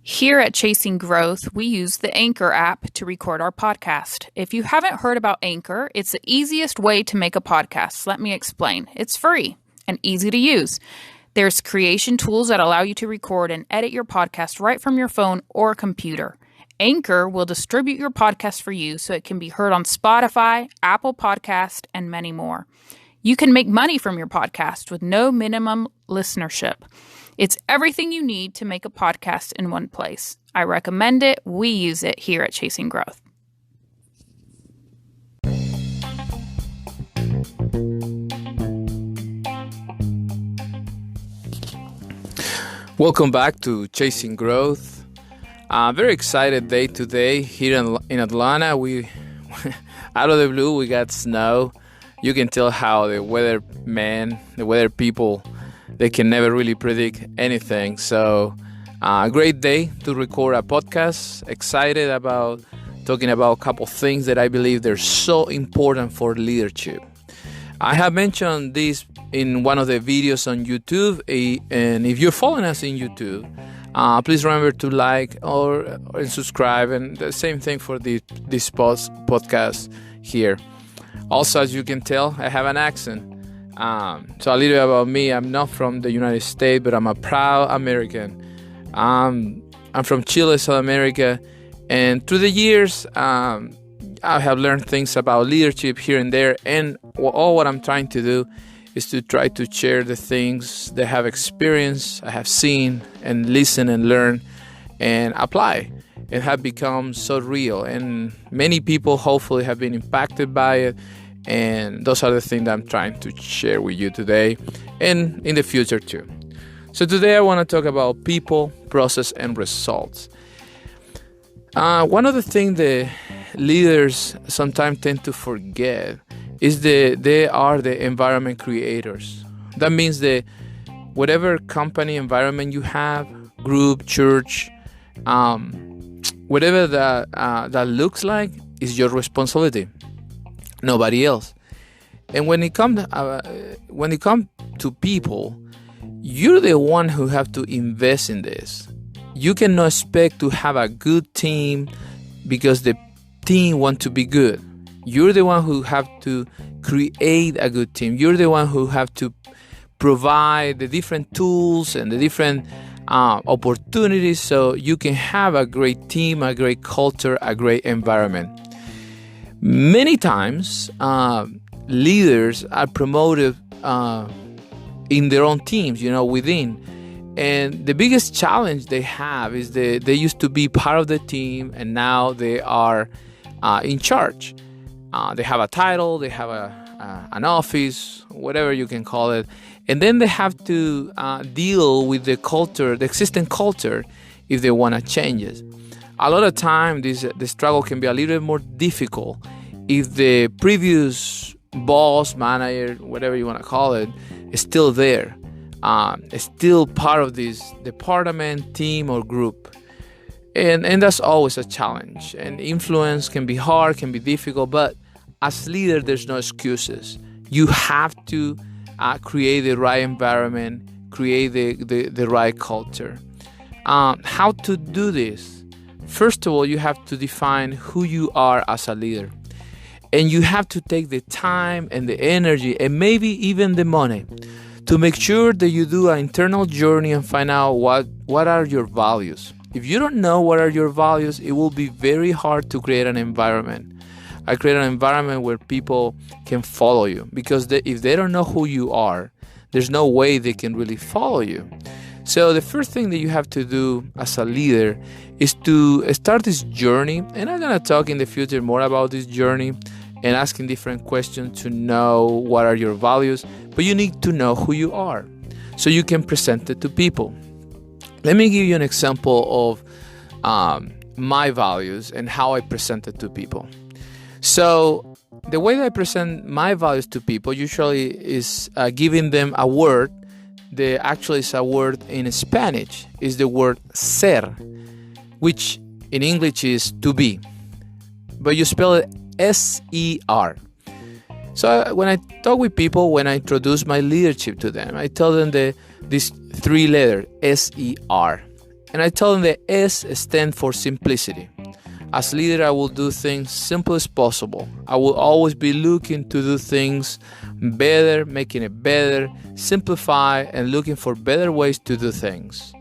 Here at Chasing Growth, we use the Anchor app to record our podcast. If you haven't heard about Anchor, it's the easiest way to make a podcast. Let me explain. It's free and easy to use. There's creation tools that allow you to record and edit your podcast right from your phone or computer. Anchor will distribute your podcast for you so it can be heard on Spotify, Apple Podcast, and many more. You can make money from your podcast with no minimum listenership. It's everything you need to make a podcast in one place. I recommend it. We use it here at Chasing Growth. Welcome back to Chasing Growth. Very excited day today here in Atlanta. We out of the blue we got snow. You can tell how the weather people, they can never really predict anything. So a great day to record a podcast. Excited about talking about a couple things that I believe they're so important for leadership. I have mentioned this in one of the videos on YouTube. And if you're following us in YouTube, please remember to like or subscribe. And the same thing for this podcast here. Also, as you can tell, I have an accent. So a little bit about me. I'm not from the United States, but I'm a proud American. I'm from Chile, South America. And through the years, I have learned things about leadership here and there. And all what I'm trying to do is to try to share the things that I have experienced, I have seen, and listen and learn and apply. It have become so real. And many people hopefully have been impacted by it. And those are the things that I'm trying to share with you today and in the future too. So today I want to talk about people, process, and results. One of the things that leaders sometimes tend to forget is that they are the environment creators. That means that whatever company environment you have, group, church, whatever that looks like is your responsibility. Nobody else. And when it comes to people, you're the one who have to invest in this. You cannot expect to have a good team because the team want to be good. You're the one who have to create a good team. You're the one who have to provide the different tools and the different opportunities so you can have a great team, a great culture, a great environment. Many times, leaders are promoted in their own teams, within. And the biggest challenge they have is that they used to be part of the team and now they are in charge. They have a title, they have an office, whatever you can call it. And then they have to deal with the culture, the existing culture, if they want to change it. A lot of time, the struggle can be a little bit more difficult if the previous boss, manager, whatever you want to call it, is still there, is still part of this department, team, or group. And that's always a challenge. And influence can be hard, can be difficult, but as leader, there's no excuses. You have to create the right environment, create the right culture. How to do this? First of all, you have to define who you are as a leader. And you have to take the time and the energy and maybe even the money to make sure that you do an internal journey and find out what are your values. If you don't know what are your values, it will be very hard to create an environment. I create an environment where people can follow you because if they don't know who you are, there's no way they can really follow you. So the first thing that you have to do as a leader is to start this journey. And I'm going to talk in the future more about this journey and asking different questions to know what are your values. But you need to know who you are so you can present it to people. Let me give you an example of my values and how I present it to people. So the way that I present my values to people usually is giving them a word. Actually is a word in Spanish. Is the word ser, which in English is to be. But you spell it S-E-R. So when I talk with people, when I introduce my leadership to them, I tell them these three letters, S-E-R. And I told him the S stands for simplicity. As leader, I will do things simple as possible. I will always be looking to do things better, making it better, simplify, and looking for better ways to do things.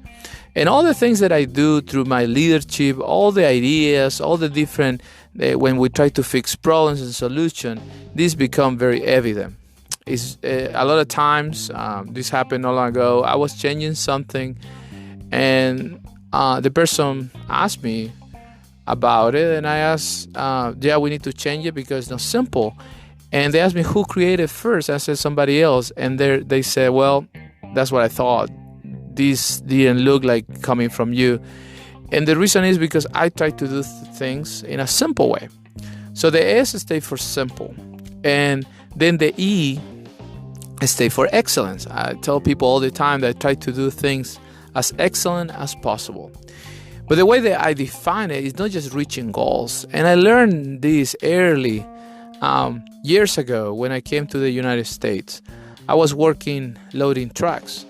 And all the things that I do through my leadership, all the ideas, all the different, when we try to fix problems and solutions, this become very evident. It's, a lot of times, this happened not long ago, I was changing something, and the person asked me about it, and I asked, yeah, we need to change it because it's not simple. And they asked me who created first. I said somebody else, and they said, well, that's what I thought. This didn't look like coming from you. And the reason is because I try to do things in a simple way. So the S stands for simple, and then the E stands for excellence. I tell people all the time that I try to do things as excellent as possible. But the way that I define it is not just reaching goals. And I learned this early, years ago when I came to the United States. I was working loading trucks.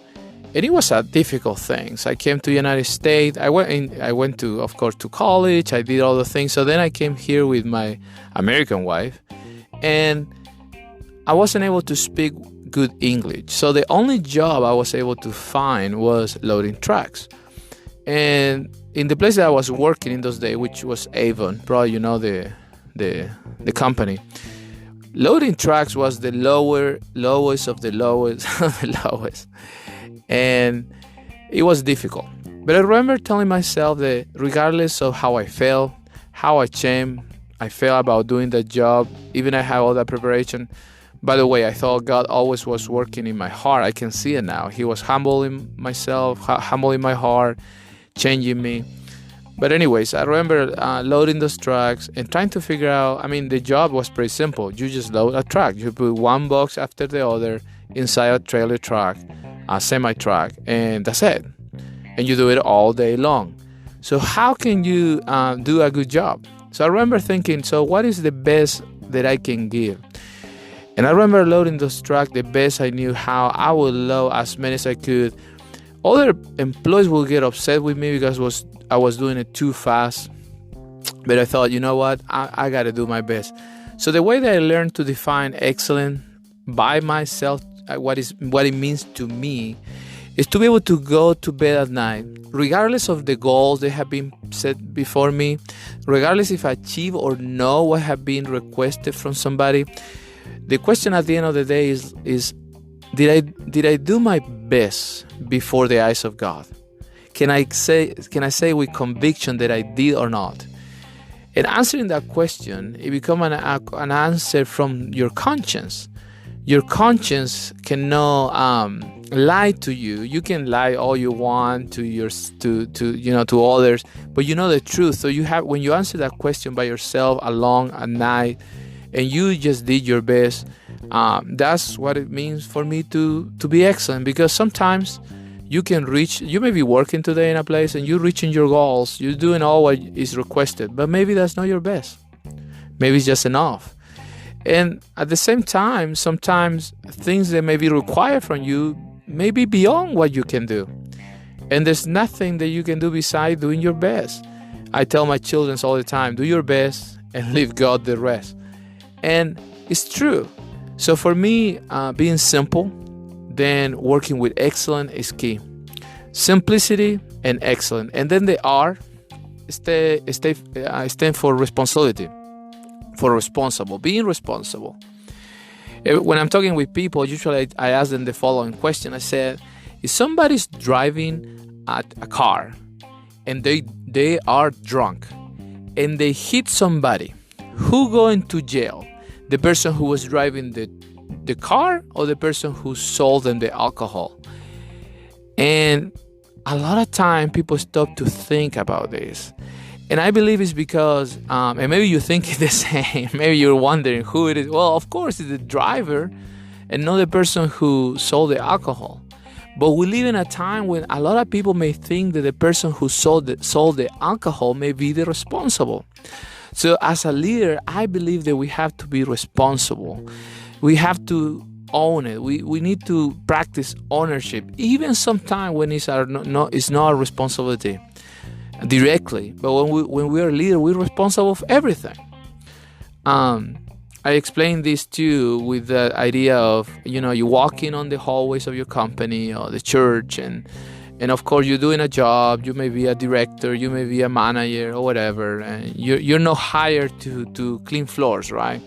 And it was a difficult thing. So I came to the United States. I went to, of course, to college. I did all the things. So then I came here with my American wife. And I wasn't able to speak good English. So the only job I was able to find was loading trucks. And in the place that I was working in those days, which was Avon, probably you know the company, loading trucks was the lowest of the lowest of the lowest. And it was difficult. But I remember telling myself that regardless of how I felt, how I felt about doing that job, even I had all that preparation. By the way, I thought God always was working in my heart. I can see it now. He was humbling myself, humbling my heart, changing me. But anyways, I remember loading those trucks and trying to figure out, the job was pretty simple. You just load a truck. You put one box after the other inside a trailer truck, a semi-truck, and that's it. And you do it all day long. So how can you do a good job? So I remember thinking, so what is the best that I can give? And I remember loading those trucks the best I knew how. I would load as many as I could. Other employees will get upset with me because I was doing it too fast. But I thought, you know what? I got to do my best. So the way that I learned to define excellence by myself, what it means to me, is to be able to go to bed at night, regardless of the goals that have been set before me, regardless if I achieve or know what have been requested from somebody. The question at the end of the day is did I do my best before the eyes of God? Can I say with conviction that I did or not? And answering that question, it becomes an answer from your conscience. Your conscience cannot lie to you. You can lie all you want to others, but you know the truth. So when you answer that question by yourself alone at night, and you just did your best, that's what it means for me to be excellent. Because sometimes you may be working today in a place and you're reaching your goals, you're doing all what is requested, but maybe that's not your best. Maybe it's just enough. And at the same time, sometimes things that may be required from you may be beyond what you can do. And there's nothing that you can do besides doing your best. I tell my children all the time, do your best and leave God the rest. And it's true. So for me, being simple, then working with excellence is key. Simplicity and excellence. And then the R stand for responsibility, for responsible, being responsible. When I'm talking with people, usually I ask them the following question. I said, if somebody's driving a car and they are drunk and they hit somebody, who going to jail? The person who was driving the car or the person who sold them the alcohol? And a lot of time people stop to think about this. And I believe it's because, and maybe you're thinking the same, maybe you're wondering who it is. Well, of course, it's the driver and not the person who sold the alcohol. But we live in a time when a lot of people may think that the person who sold the alcohol may be the responsible. So as a leader, I believe that we have to be responsible. We have to own it. We need to practice ownership, even sometimes when it's not our responsibility directly. But when we are a leader, we're responsible for everything. I explained this too with the idea of, you walking on the hallways of your company or the church, and of course you're doing a job. You may be a director, you may be a manager or whatever, and you're not hired to clean floors, right?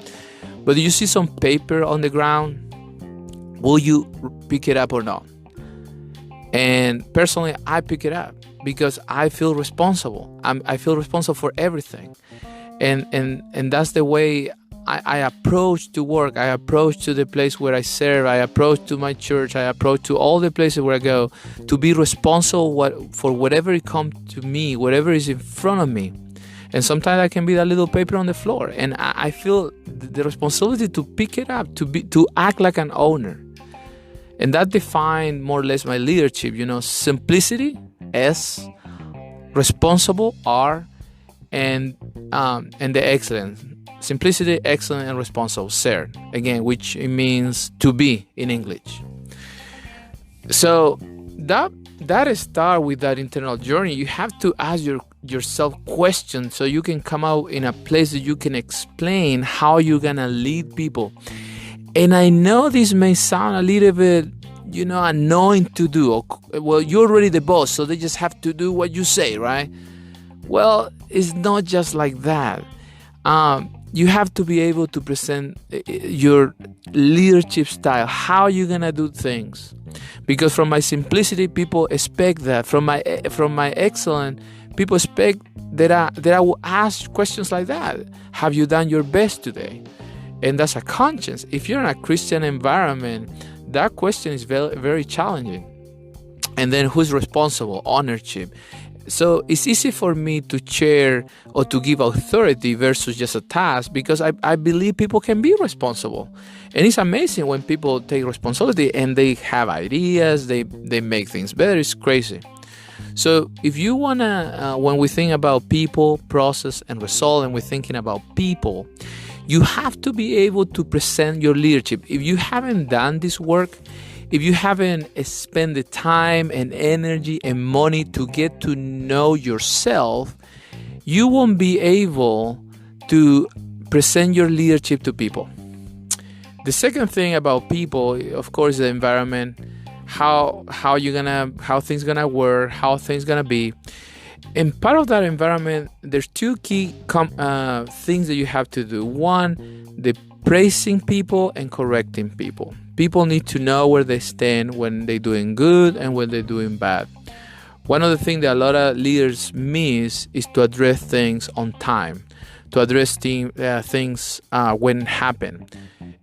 But you see some paper on the ground, will you pick it up or not? And personally, I pick it up because I feel responsible. I feel responsible for everything, and that's the way I approach to work. I approach to the place where I serve. I approach to my church. I approach to all the places where I go to be responsible for whatever comes to me, whatever is in front of me. And sometimes I can be that little paper on the floor, and I feel the responsibility to pick it up, to act like an owner. And that defined more or less my leadership. Simplicity, S, responsible, R, and the excellence. Simplicity, excellent, and responsible, SER, again, which it means to be in English. So that start with that internal journey. You have to ask yourself questions so you can come out in a place that you can explain how you're gonna lead people. And I know this may sound a little bit, annoying to do. Well, you're already the boss, so they just have to do what you say, right? Well, it's not just like that. You have to be able to present your leadership style, how you're gonna do things. Because from my simplicity, people expect that. From my excellence, people expect that I will ask questions like that. Have you done your best today? And that's a conscience. If you're in a Christian environment, that question is very, very challenging. And then who's responsible? Ownership. So it's easy for me to share or to give authority versus just a task, because I believe people can be responsible. And it's amazing when people take responsibility and they have ideas, they make things better. It's crazy. So if you want to, when we think about people, process, and result, and we're thinking about people, you have to be able to present your leadership. If you haven't done this work, if you haven't spent the time and energy and money to get to know yourself, you won't be able to present your leadership to people. The second thing about people, of course, the environment, how things gonna work, how things gonna be. And part of that environment, there's two key things that you have to do. One, the praising people and correcting people. People need to know where they stand when they're doing good and when they're doing bad. One of the things that a lot of leaders miss is to address things on time, to address things when it happen.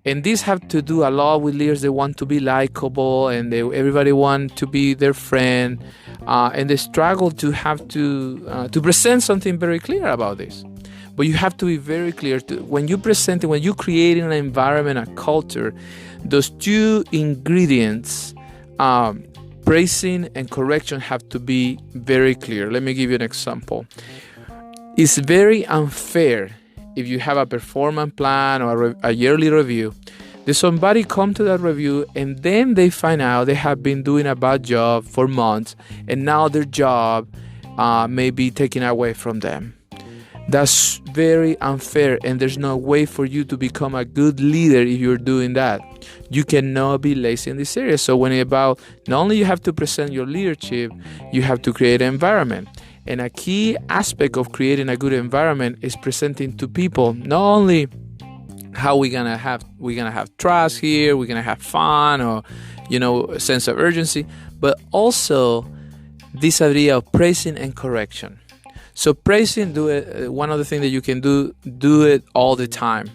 And this have to do a lot with leaders that want to be likable, and everybody want to be their friend, and they struggle to have to present something very clear about this. But you have to be very clear when you present it, when you create an environment, a culture, those two ingredients, praising and correction, have to be very clear. Let me give you an example. It's very unfair if you have a performance plan or a yearly review, that somebody come to that review and then they find out they have been doing a bad job for months, and now their job may be taken away from them. That's very unfair, and there's no way for you to become a good leader if you're doing that. You cannot be lazy in this area. So when it's about, not only you have to present your leadership, you have to create an environment. And a key aspect of creating a good environment is presenting to people not only how we're gonna have trust here, we're gonna have fun, or a sense of urgency, but also this idea of praising and correction. So praising, do it. One of the things that you can do it all the time.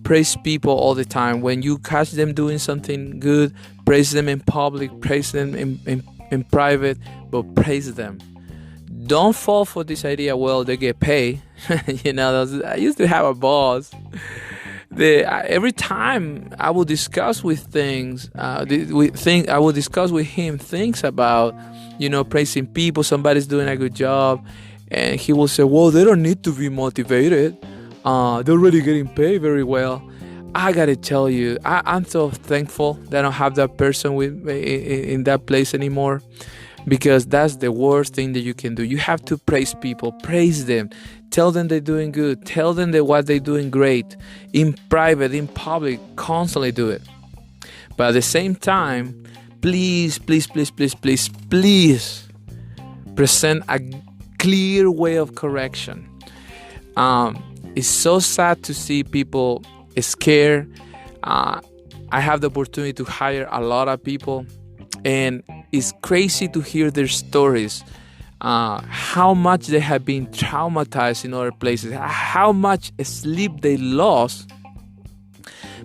Praise people all the time. When you catch them doing something good, praise them in public, praise them in private, but praise them. Don't fall for this idea, well, they get paid. I used to have a boss. Every time I would discuss with I would discuss with him things about, praising people, somebody's doing a good job. And he will say, well, they don't need to be motivated. They're already getting paid very well. I gotta tell you, I'm so thankful that I don't have that person with in that place anymore, because that's the worst thing that you can do. You have to praise people, praise them, tell them they're doing good, tell them that what they're doing great, in private, in public, constantly do it. But at the same time, please present a clear way of correction. It's so sad to see people scared. I have the opportunity to hire a lot of people, and it's crazy to hear their stories, how much they have been traumatized in other places, how much sleep they lost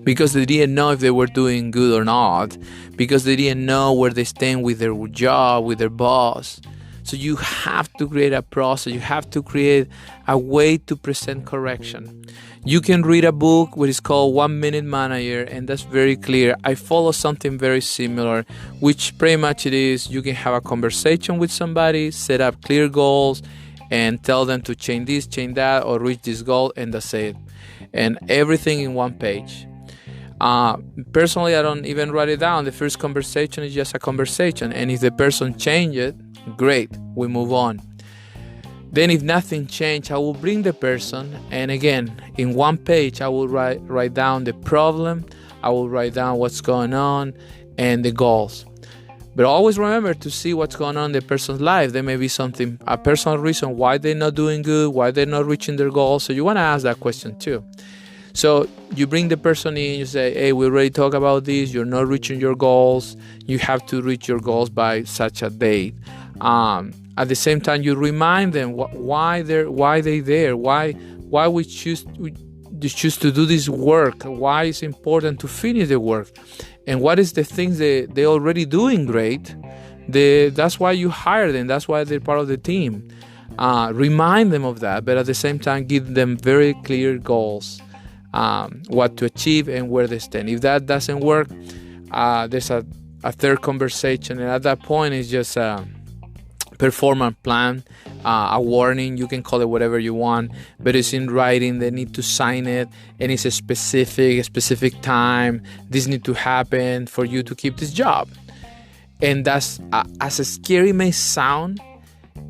because they didn't know if they were doing good or not, because they didn't know where they stand with their job, with their boss. So you have to create a process. You have to create a way to present correction. You can read a book which is called 1 Minute Manager, and that's very clear. I follow something very similar, which pretty much it is you can have a conversation with somebody, set up clear goals, and tell them to change this, change that, or reach this goal, and that's it. And everything in one page. Personally, I don't even write it down. The first conversation is just a conversation, and if the person changes it, great, we move on. Then if nothing changed, I will bring the person, and again, in one page, I will write down the problem, I will write down what's going on, and the goals. But always remember to see what's going on in the person's life. There may be something, a personal reason why they're not doing good, why they're not reaching their goals. So you want to ask that question too. So you bring the person in, you say, hey, we already talked about this, you're not reaching your goals, you have to reach your goals by such a date. At the same time, you remind them why they're there, why we choose to do this work, why it's important to finish the work, and what is the things that they're already doing great. That's why you hire them. That's why they're part of the team. Remind them of that, but at the same time, give them very clear goals, what to achieve and where they stand. If that doesn't work, there's a third conversation, and at that point, it's just performance plan, a warning, you can call it whatever you want, but it's in writing. They need to sign it, and it's a specific time. This need to happen for you to keep this job. And that's as scary may sound,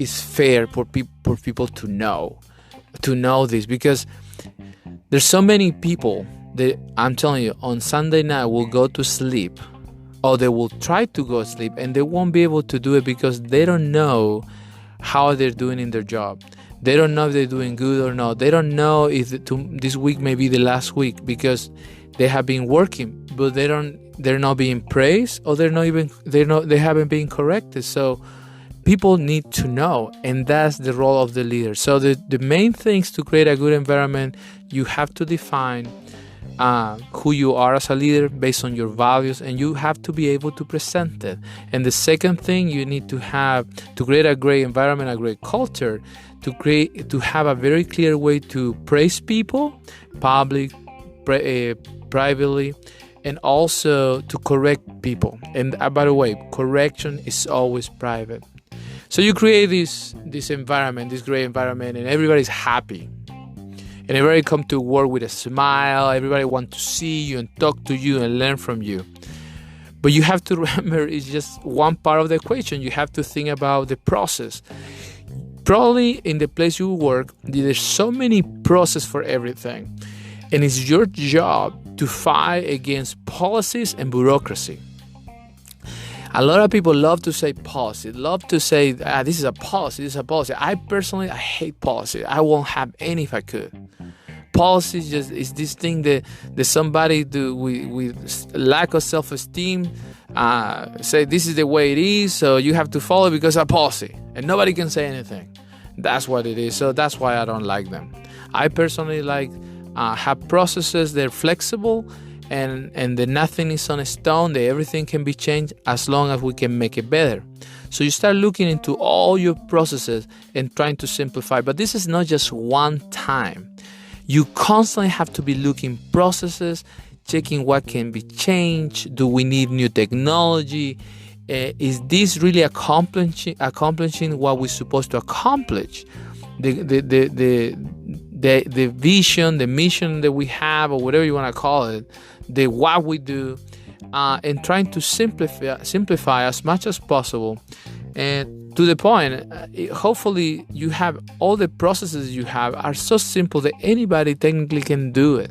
it's fair for people to know this, because there's so many people that, I'm telling you, on Sunday night will go to sleep, or they will try to go to sleep, and they won't be able to do it because they don't know how they're doing in their job. They don't know if they're doing good or not. They don't know if this week may be the last week, because they have been working, but they're not being praised, or they haven't been corrected. So people need to know, and that's the role of the leader. So the main things to create a good environment, you have to define who you are as a leader based on your values, and you have to be able to present it. And the second thing you need to have to create a great environment, a great culture, to have a very clear way to praise people, privately, and also to correct people. And by the way, correction is always private. So you create this environment, this great environment, and everybody's happy. And everybody come to work with a smile. Everybody want to see you and talk to you and learn from you. But you have to remember, it's just one part of the equation. You have to think about the process. Probably in the place you work, there's so many processes for everything. And it's your job to fight against policies and bureaucracy. A lot of people love to say policy, love to say, this is a policy, this is a policy. I hate policy. I won't have any if I could. Policy is this thing that somebody with lack of self-esteem say this is the way it is, so you have to follow it because it's a policy, and nobody can say anything. That's what it is. So that's why I don't like them. I personally like have processes that are flexible, and that nothing is on a stone, that everything can be changed as long as we can make it better. So you start looking into all your processes and trying to simplify. But this is not just one time. You constantly have to be looking processes, checking what can be changed. Do we need new technology? Is this really accomplishing what we're supposed to accomplish? The the vision, the mission that we have, or whatever you want to call it, the what we do, and trying to simplify as much as possible. And to the point, hopefully you have all the processes you have are so simple that anybody technically can do it.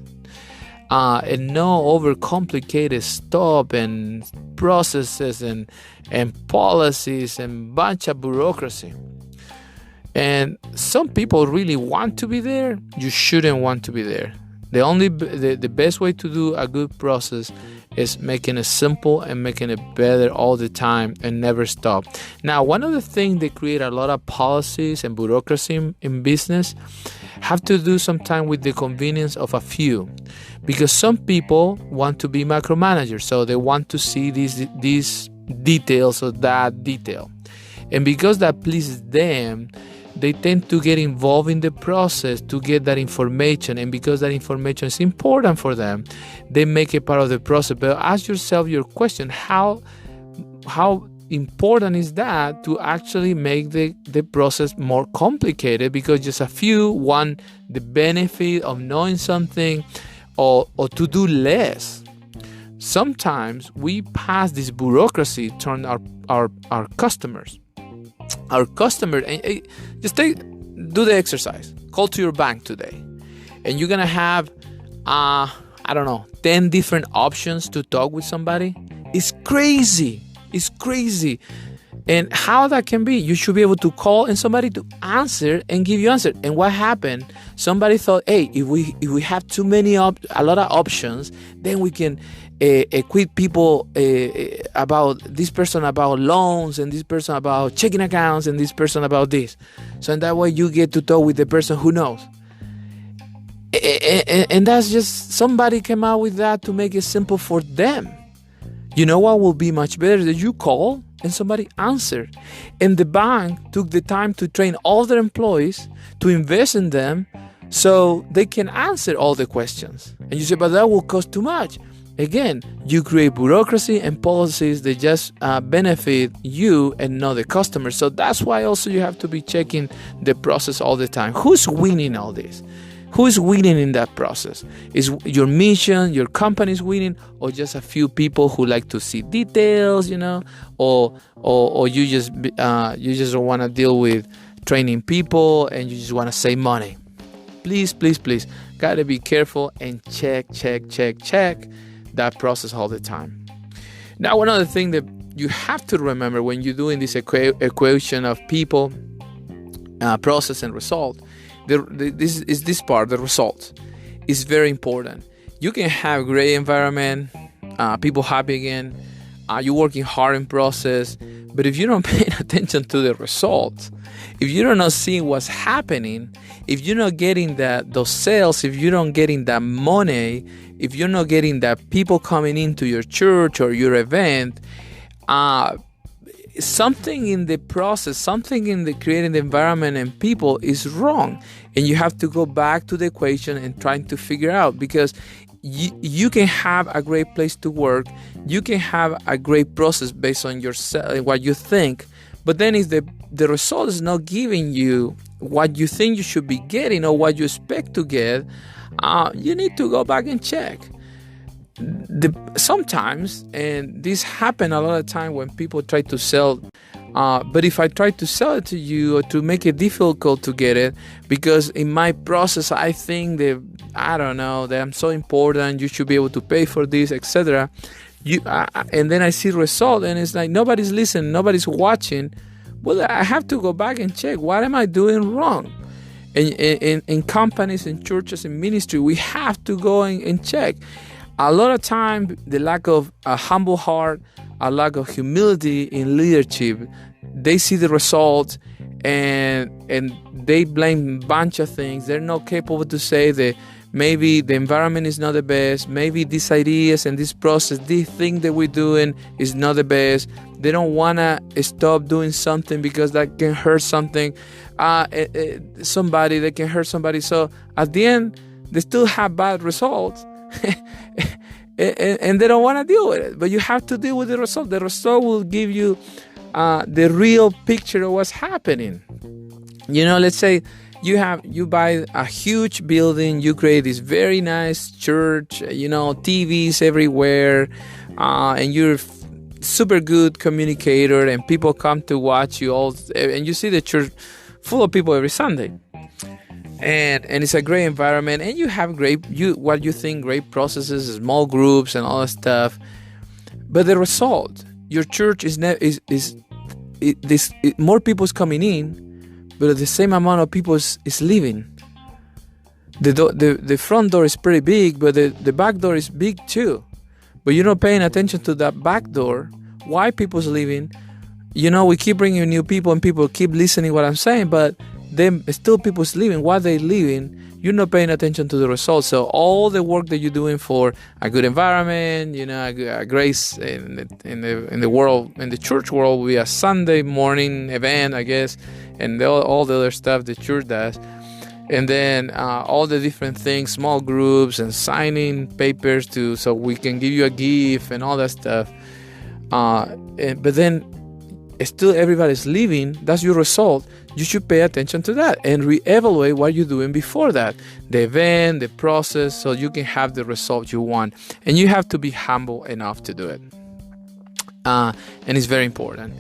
And no overcomplicated stuff and processes and policies and bunch of bureaucracy. And some people really want to be there. You shouldn't want to be there. The best way to do a good process is making it simple and making it better all the time and never stop. Now, one of the things that create a lot of policies and bureaucracy in business have to do sometimes with the convenience of a few, because some people want to be micromanagers, so they want to see these details or that detail, and because that pleases them, they tend to get involved in the process to get that information, and because that information is important for them, they make it part of the process. But ask yourself your question: how important is that to actually make the process more complicated? Because just a few want the benefit of knowing something or to do less. Sometimes we pass this bureaucracy to our customers. Our customer, and just do the exercise. Call to your bank today, and you're gonna have 10 different options to talk with somebody. It's crazy. And how that can be? You should be able to call and somebody to answer and give you answer. And what happened? Somebody thought, hey, if we have a lot of options, then we can equip people about this person about loans, and this person about checking accounts, and this person about this. So in that way, you get to talk with the person who knows. And that's just somebody came out with that to make it simple for them. You know what will be much better? That you call and somebody answered. And the bank took the time to train all their employees, to invest in them, so they can answer all the questions. And you say, but that will cost too much. Again, you create bureaucracy and policies that just benefit you and not the customer. So that's why also you have to be checking the process all the time. Who's winning all this? Who is winning in that process? Is your mission, your company is winning, or just a few people who like to see details, or you just don't want to deal with training people and you just want to save money? Please, gotta be careful and check that process all the time. Now, one other thing that you have to remember when you're doing this equation of people, process, and result, this part, the result, is very important. You can have great environment, people happy again, you're working hard in process, but if you don't pay attention to the results, if you're not seeing what's happening, if you're not getting those sales, if you're not getting that money, if you're not getting that people coming into your church or your event, something in the process, something in the creating the environment and people is wrong. And you have to go back to the equation and trying to figure out, because you can have a great place to work, you can have a great process based on yourself, what you think, but then if the result is not giving you what you think you should be getting or what you expect to get, you need to go back and check. Sometimes, and this happen a lot of time when people try to sell, but if I try to sell it to you or to make it difficult to get it, because in my process I think that that I'm so important, you should be able to pay for this, etc. And then I see result and it's like nobody's listening, nobody's watching. Well, I have to go back and check, what am I doing wrong? In companies, in churches, in ministry, we have to go and check. A lot of time, the lack of a humble heart, a lack of humility in leadership, they see the results and they blame a bunch of things. They're not capable to say that maybe the environment is not the best, maybe these ideas and this process, this thing that we're doing is not the best. They don't want to stop doing something because that can hurt somebody that can hurt somebody. So at the end, they still have bad results. and they don't want to deal with it, but you have to deal with the result. The result will give you the real picture of what's happening. Let's say You buy a huge building, you create this very nice church, TVs everywhere, and you're super good communicator, and people come to watch you all, and you see the church full of people every Sunday, and it's a great environment, and you have great processes, small groups, and all that stuff. But the result, your church more people's coming in, but the same amount of people is leaving. The front door is pretty big, but the back door is big too. But you're not paying attention to that back door. Why people's leaving? We keep bringing new people, and people keep listening what I'm saying, but then still people's leaving. Why they leaving? You're not paying attention to the results. So all the work that you're doing for a good environment, a grace in the world, in the church world, will be a Sunday morning event, I guess, and all the other stuff the church does. And then all the different things, small groups and signing papers so we can give you a gift and all that stuff. But then still everybody's leaving. That's your result. You should pay attention to that and reevaluate what you're doing before that, the event, the process, so you can have the result you want. And you have to be humble enough to do it. And it's very important.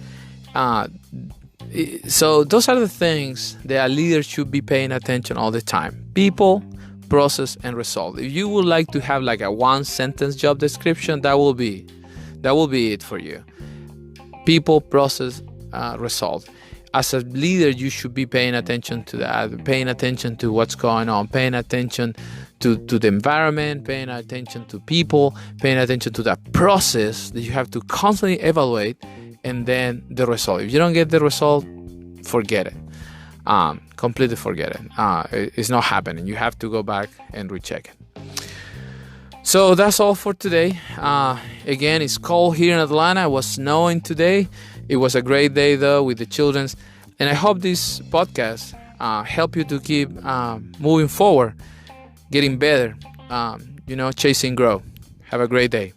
So those are the things that a leader should be paying attention all the time: people, process, and result. If you would like to have like a one-sentence job description, that will be it for you. People, process, result. As a leader, you should be paying attention to that, paying attention to what's going on, paying attention to the environment, paying attention to people, paying attention to that process that you have to constantly evaluate, and then the result. If you don't get the result, forget it. Completely forget it. It's not happening. You have to go back and recheck it. So that's all for today. Again, it's cold here in Atlanta. It was snowing today. It was a great day, though, with the children. And I hope this podcast help you to keep moving forward, getting better, chasing growth. Have a great day.